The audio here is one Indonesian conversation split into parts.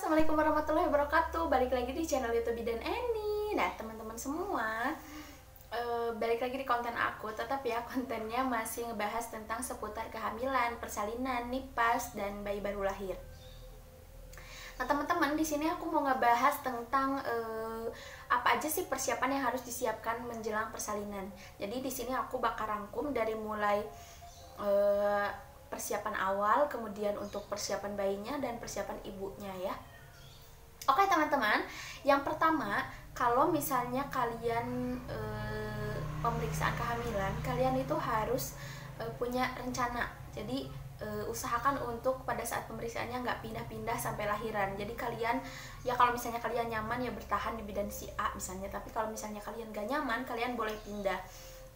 Assalamualaikum warahmatullahi wabarakatuh. Balik lagi di channel YouTube Bidan Eni. Nah teman-teman semua, balik lagi di konten aku. Tetap ya, kontennya masih ngebahas tentang seputar kehamilan, persalinan, nipas, dan bayi baru lahir. Nah teman-teman, di sini aku mau ngebahas tentang apa aja sih persiapan yang harus disiapkan menjelang persalinan. Jadi di sini aku bakal rangkum dari mulai persiapan awal, kemudian untuk persiapan bayinya dan persiapan ibunya ya. Oke teman-teman, yang pertama, kalau misalnya kalian pemeriksaan kehamilan, kalian itu harus punya rencana. Jadi usahakan untuk pada saat pemeriksaannya nggak pindah-pindah sampai lahiran. Jadi kalian ya, kalau misalnya kalian nyaman ya bertahan di bidan si A misalnya, tapi kalau misalnya kalian nggak nyaman, kalian boleh pindah.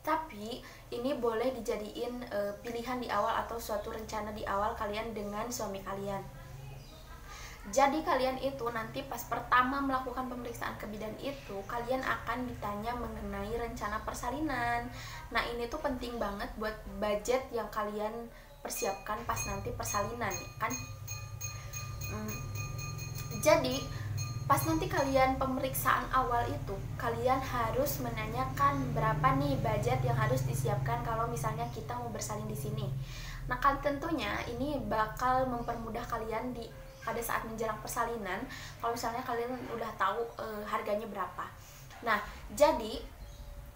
Tapi ini boleh dijadiin pilihan di awal atau suatu rencana di awal kalian dengan suami kalian. Jadi kalian itu nanti pas pertama melakukan pemeriksaan ke bidan itu, kalian akan ditanya mengenai rencana persalinan. Nah ini tuh penting banget buat budget yang kalian persiapkan pas nanti persalinan kan. Jadi pas nanti kalian pemeriksaan awal itu, kalian harus menanyakan berapa nih budget yang harus disiapkan kalau misalnya kita mau bersalin di sini. Nah kan tentunya ini bakal mempermudah kalian pada saat menjelang persalinan, kalau misalnya kalian udah tahu harganya berapa. Nah jadi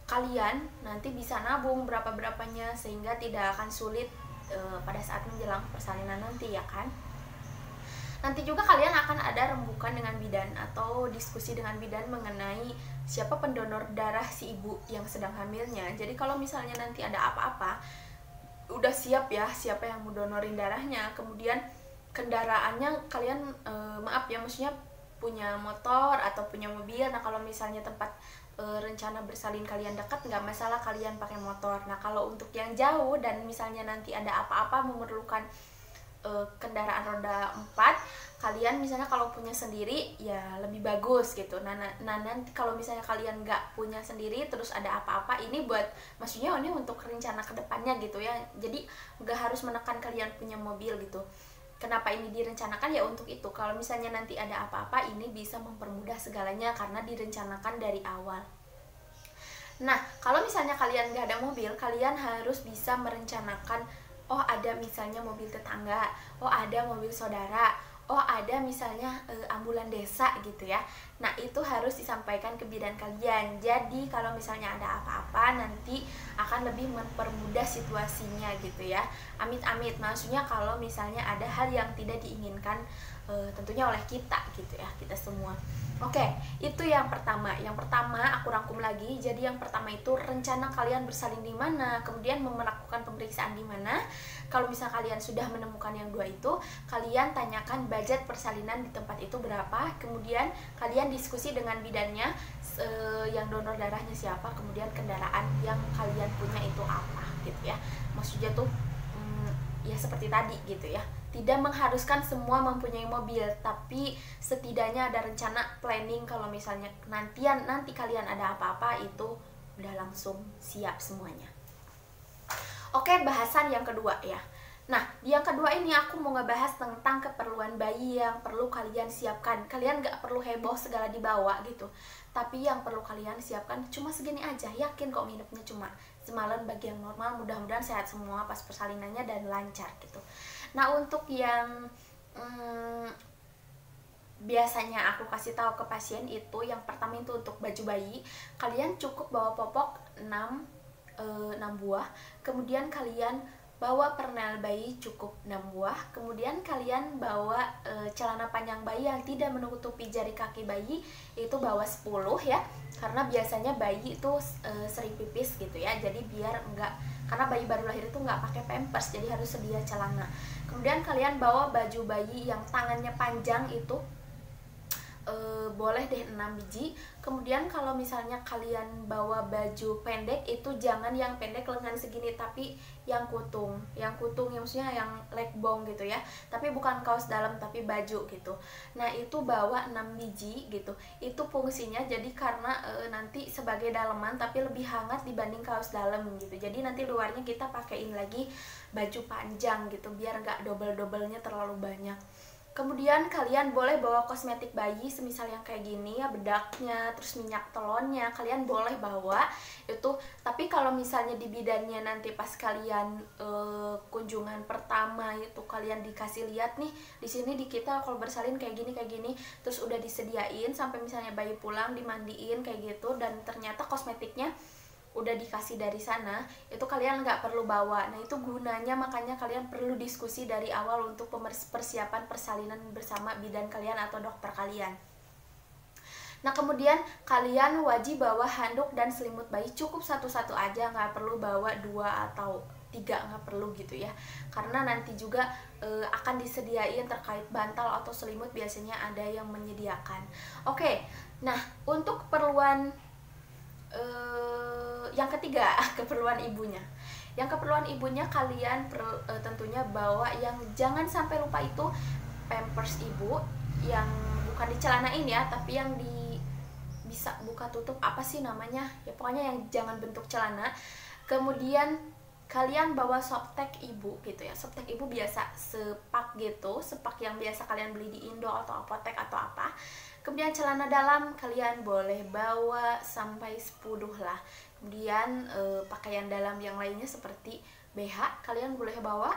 kalian nanti bisa nabung berapa-berapanya sehingga tidak akan sulit pada saat menjelang persalinan nanti ya kan. Nanti juga kalian akan ada rembukan dengan bidan atau diskusi dengan bidan mengenai siapa pendonor darah si ibu yang sedang hamilnya. Jadi kalau misalnya nanti ada apa-apa, udah siap ya siapa yang mau donorin darahnya. Kemudian kendaraannya kalian maaf ya, maksudnya punya motor atau punya mobil. Nah kalau misalnya tempat rencana bersalin kalian dekat, nggak masalah kalian pakai motor. Nah kalau untuk yang jauh dan misalnya nanti ada apa-apa memerlukan kendaraan roda 4, kalian misalnya kalau punya sendiri ya lebih bagus gitu. Nah nanti kalau misalnya kalian nggak punya sendiri terus ada apa-apa, ini buat maksudnya ini untuk rencana kedepannya gitu ya. Jadi nggak harus menekan kalian punya mobil gitu. Kenapa ini direncanakan ya untuk itu, kalau misalnya nanti ada apa-apa ini bisa mempermudah segalanya karena direncanakan dari awal. Nah kalau misalnya kalian nggak ada mobil, kalian harus bisa merencanakan, oh ada misalnya mobil tetangga, oh ada mobil saudara, oh ada misalnya ambulan desa gitu ya. Nah itu harus disampaikan ke bidan kalian. Jadi kalau misalnya ada apa-apa nanti akan lebih mempermudah situasinya gitu ya. Amit-amit, maksudnya kalau misalnya ada hal yang tidak diinginkan tentunya oleh kita gitu ya, kita semua. Oke, itu yang pertama. Yang pertama aku rangkum lagi. Jadi yang pertama itu rencana kalian bersalin di mana, kemudian melakukan pemeriksaan di mana. Kalau misalnya kalian sudah menemukan yang dua itu, kalian tanyakan budget persalinan di tempat itu berapa. Kemudian kalian diskusi dengan bidannya yang donor darahnya siapa, kemudian kendaraan yang kalian punya itu apa gitu ya. Maksudnya tuh ya seperti tadi gitu ya. Tidak mengharuskan semua mempunyai mobil, tapi setidaknya ada rencana planning kalau misalnya nanti kalian ada apa-apa itu udah langsung siap semuanya. Oke, bahasan yang kedua ya. Nah, di yang kedua ini aku mau ngebahas tentang keperluan bayi yang perlu kalian siapkan. Kalian gak perlu heboh segala dibawa gitu, tapi yang perlu kalian siapkan cuma segini aja. Yakin kok nginepnya cuma semalam bagi yang normal, mudah-mudahan sehat semua pas persalinannya dan lancar gitu. Nah untuk yang biasanya aku kasih tahu ke pasien itu, yang pertama itu untuk baju bayi, kalian cukup bawa popok 6 buah, kemudian kalian bawa pernel bayi cukup 6 buah, kemudian kalian bawa celana panjang bayi yang tidak menutupi jari kaki bayi itu bawa 10 ya, karena biasanya bayi itu sering pipis gitu ya, jadi biar enggak, karena bayi baru lahir itu nggak pakai pampers, jadi harus sedia celana. Kemudian kalian bawa baju bayi yang tangannya panjang itu boleh deh 6 biji. Kemudian kalau misalnya kalian bawa baju pendek itu jangan yang pendek lengan segini, tapi yang kutung yang maksudnya yang leg bong gitu ya, tapi bukan kaos dalam tapi baju gitu. Nah itu bawa 6 biji gitu. Itu fungsinya jadi karena nanti sebagai daleman tapi lebih hangat dibanding kaos dalam gitu. Jadi nanti luarnya kita pakein lagi baju panjang gitu biar nggak double-doublenya terlalu banyak. Kemudian kalian boleh bawa kosmetik bayi, semisal yang kayak gini ya, bedaknya, terus minyak telonnya, kalian boleh bawa itu. Tapi kalau misalnya di bidannya nanti pas kalian kunjungan pertama itu kalian dikasih lihat nih, di sini di kita kalau bersalin kayak gini, terus udah disediain sampai misalnya bayi pulang dimandiin kayak gitu, dan ternyata kosmetiknya udah dikasih dari sana, itu kalian nggak perlu bawa. Nah itu gunanya, makanya kalian perlu diskusi dari awal untuk persiapan persalinan bersama bidan kalian atau dokter kalian. Nah kemudian kalian wajib bawa handuk dan selimut bayi, cukup satu-satu aja, nggak perlu bawa 2 atau 3, nggak perlu gitu ya, karena nanti juga akan disediain terkait bantal atau selimut, biasanya ada yang menyediakan. Oke, nah untuk keperluan yang ketiga, keperluan ibunya. Yang keperluan ibunya kalian tentunya bawa yang jangan sampai lupa itu pampers ibu, yang bukan dicelanain ya, tapi yang bisa buka tutup, apa sih namanya ya, pokoknya yang jangan bentuk celana. Kemudian kalian bawa softtek ibu gitu ya, softtek ibu biasa sepak gitu, sepak yang biasa kalian beli di Indo atau apotek atau apa. Kemudian celana dalam kalian boleh bawa sampai 10 lah. Kemudian pakaian dalam yang lainnya seperti BH kalian boleh bawa.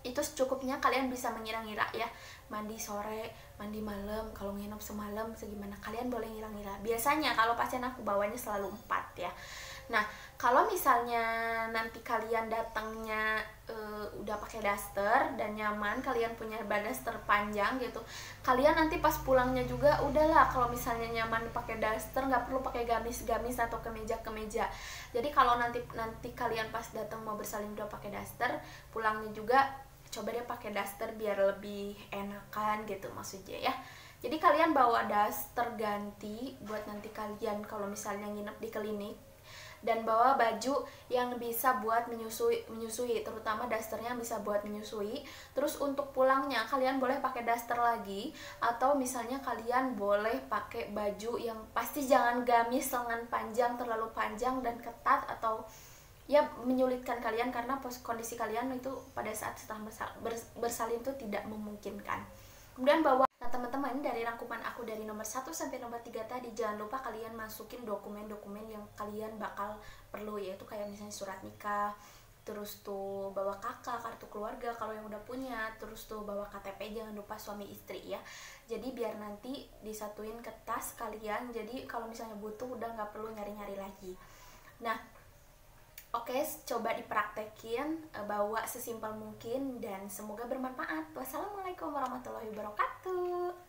Itu secukupnya, kalian bisa mengira-ngira ya, mandi sore, mandi malam, kalau nginep semalam segimana, kalian boleh ngira-ngira. Biasanya kalau pasien aku bawanya selalu 4 ya. Nah kalau misalnya nanti kalian datangnya udah pakai daster dan nyaman, kalian punya daster panjang gitu, kalian nanti pas pulangnya juga udahlah, kalau misalnya nyaman pakai daster, nggak perlu pakai gamis-gamis atau kemeja-kemeja. Jadi kalau nanti kalian pas datang mau bersalin udah pakai daster, pulangnya juga coba deh pakai daster biar lebih enakan gitu maksudnya ya. Jadi kalian bawa daster ganti buat nanti kalian kalau misalnya nginep di klinik, dan bawa baju yang bisa buat menyusui, terutama dasternya bisa buat menyusui. Terus untuk pulangnya kalian boleh pakai daster lagi, atau misalnya kalian boleh pakai baju yang pasti jangan gamis lengan panjang, terlalu panjang dan ketat, atau ya menyulitkan kalian karena kondisi kalian itu pada saat setelah bersalin itu tidak memungkinkan. Kemudian bawa. Nah teman-teman, dari rangkuman aku dari nomor 1 sampai nomor 3 tadi, jangan lupa kalian masukin dokumen-dokumen yang kalian bakal perlu, yaitu kayak misalnya surat nikah, terus tuh bawa kakak, kartu keluarga kalau yang udah punya, terus tuh bawa KTP, jangan lupa suami istri ya. Jadi biar nanti disatuin ke tas kalian, jadi kalau misalnya butuh udah nggak perlu nyari-nyari lagi. Nah oke, coba dipraktekin, bawa sesimpel mungkin, dan semoga bermanfaat. Wassalamualaikum warahmatullahi wabarakatuh.